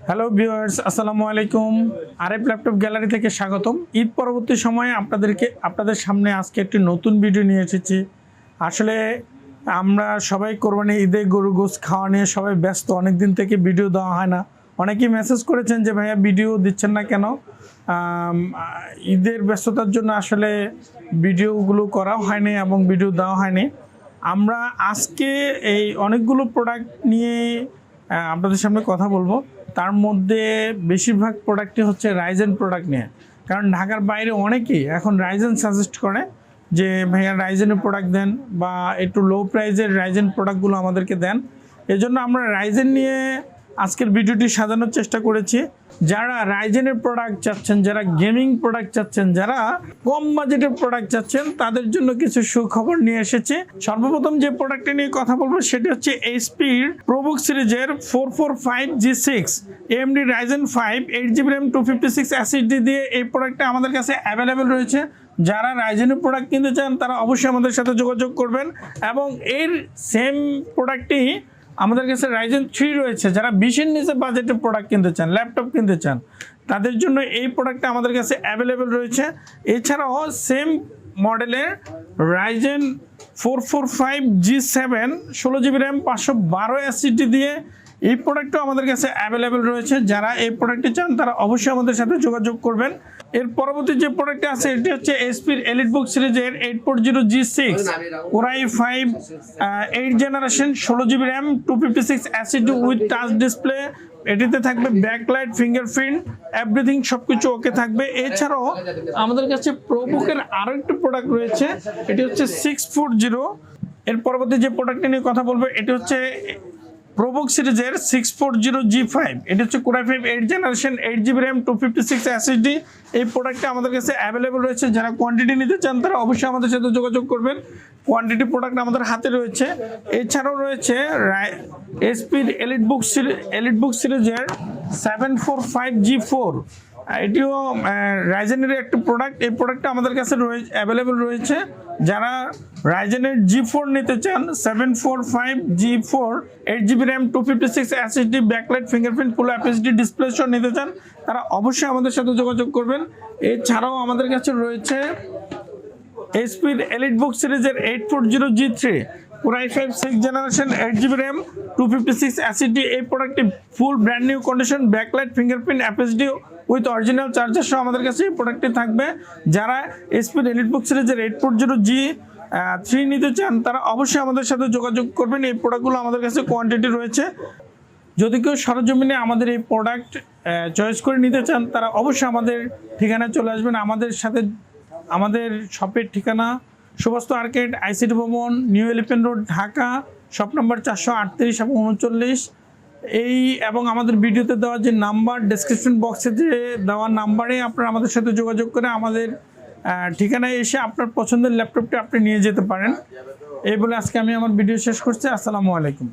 Hello viewers, আসসালামু আলাইকুম। RF laptop gallery থেকে স্বাগতম। ঈদ পরবর্তী সময়ে আপনাদের সামনে আজকে একটি নতুন ভিডিও নিয়ে এসেছি। আসলে আমরা সবাই কোরবানি ঈদে গরু গোশ খাওয়া নিয়ে সবাই ব্যস্ত, অনেক দিন থেকে ভিডিও দেওয়া হয় না। অনেকেই মেসেজ করেছেন যে ভাইয়া ভিডিও দিচ্ছেন না কেন। ঈদের ব্যস্ততার জন্য আসলে ভিডিওগুলো করাও হয়নি এবং ভিডিও দেওয়া হয়নি। আমরা আজকে এই অনেকগুলো প্রোডাক্ট নিয়ে আপনাদের সামনে কথা বলবো। তার মধ্যে বেশিরভাগ প্রোডাক্টই হচ্ছে রাইজেন প্রোডাক্ট নিয়ে, কারণ ঢাকার বাইরে অনেকেই এখন রাইজেন সাজেস্ট করে যে ভাইয়া রাইজেনের প্রোডাক্ট দেন বা একটু লো প্রাইজের রাইজেন প্রোডাক্টগুলো আমাদেরকে দেন। এজন্য আমরা রাইজেন নিয়ে আজকের ভিডিওটি সাজানোর চেষ্টা করেছি। যারা রাইজেনের প্রোডাক্ট চাচ্ছেন, যারা গেমিং প্রোডাক্ট চাচ্ছেন, যারা কম বাজেটের প্রোডাক্ট চাচ্ছেন, তাদের জন্য কিছু সুখবর নিয়ে এসেছি। সর্বপ্রথম যে প্রোডাক্টটা নিয়ে কথা বলবো সেটা হচ্ছে এইচপির প্রোবুক সিরিজের 445G6 AMD Ryzen 5 8GB RAM 256 SSD দিয়ে এই প্রোডাক্টটা আমাদের কাছে অ্যাভেলেবেল রয়েছে। যারা রাইজেনের প্রোডাক্ট কিনতে চান তারা অবশ্যই আমাদের সাথে যোগাযোগ করবেন। এবং এর সেম প্রোডাক্টটি আমাদের কাছে রাইজেন 3 রয়েছে। যারা 20-এর নিচে বাজেটের প্রোডাক্ট কিনতে চান, ল্যাপটপ কিনতে চান, তাদের জন্য এই প্রোডাক্টটা আমাদের কাছে অ্যাভেলেবেল রয়েছে। এছাড়াও সেম মডেলের Ryzen 445G7 16GB RAM 512 SSD দিয়ে এই প্রোডাক্টও আমাদের কাছে অ্যাভেলেবেল রয়েছে। যারা এই প্রোডাক্টটি চান তারা অবশ্যই আমাদের সাথে যোগাযোগ করবেন। এর পরবর্তী যে প্রোডাক্টটি আছে এটি হচ্ছে এইচপির এলিটবুক সিরিজের 840G6 Core i5 8 generation 16GB RAM 256 SSD with touch display. এটিতে থাকবে ব্যাকলাইট, ফিঙ্গারপ্রিন্ট, এভরিথিং সবকিছু ওকে থাকবে। এছাড়াও আমাদের কাছে প্রোবুকের আরও একটি প্রোডাক্ট রয়েছে, এটি হচ্ছে 640। এর পরবর্তী যে প্রোডাক্টটি নিয়ে কথা বলবো এটি হচ্ছে প্রোবুক সিরিজের 640G5। এটি হচ্ছে Core i5 8 generation 8GB RAM 256 SSD। এই প্রোডাক্টটা আমাদের কাছে অ্যাভেলেবেল রয়েছে। যারা কোয়ান্টিটি নিতে চান তারা অবশ্যই আমাদের সাথে যোগাযোগ করবেন। কোয়ান্টিটি প্রোডাক্ট আমাদের হাতে রয়েছে। এছাড়াও রয়েছে এইচপির এলিটবুক সিরিজের 745G4। এটিও রাইজেনের একটি প্রোডাক্ট। এই প্রোডাক্টটা আমাদের কাছে অ্যাভেলেবেল রয়েছে। যারা রাইজেনের G4 নিতে চান 745G4 8GB RAM 256 SSD backlight, fingerprint, full FHD display সহ নিতে চান তারা অবশ্যই আমাদের সাথে যোগাযোগ করবেন। এছাড়াও আমাদের কাছে রয়েছে এইচপির এলিটবুক সিরিজের 840G3 Core i5 6 generation 8GB RAM 256 SSD। এই প্রোডাক্টটি ফুল brand new condition, backlight, fingerprint, FHD with original charger সহ আমাদের কাছে এই প্রোডাক্টটি থাকবে। যারা এইচপির এলিটবুক সিরিজের 840G3 নিতে চান তারা অবশ্যই আমাদের সাথে যোগাযোগ করবেন। এই প্রোডাক্টগুলো আমাদের কাছে কোয়ান্টিটি রয়েছে। যদি কেউ সরজমিনে আমাদের এই প্রোডাক্ট চয়েস করে নিতে চান তারা অবশ্যই আমাদের ঠিকানায় চলে আসবেন। আমাদের শপের ঠিকানা সুবাস্তু আর্কেড, আইসিটি ভবন, new elephant road, Dhaka, shop number 438 এবং 39। এবং আমাদের ভিডিওতে দেওয়া যে নাম্বার, ডেসক্রিপশন বক্সে যে দেওয়া নাম্বারে আপনারা আমাদের সাথে যোগাযোগ করে আমাদের ঠিকানায় এসে আপনার পছন্দের ল্যাপটপটি আপনি নিয়ে যেতে পারেন। এই বলে আজকে আমি আমার ভিডিও শেষ করছি। আসসালামু আলাইকুম।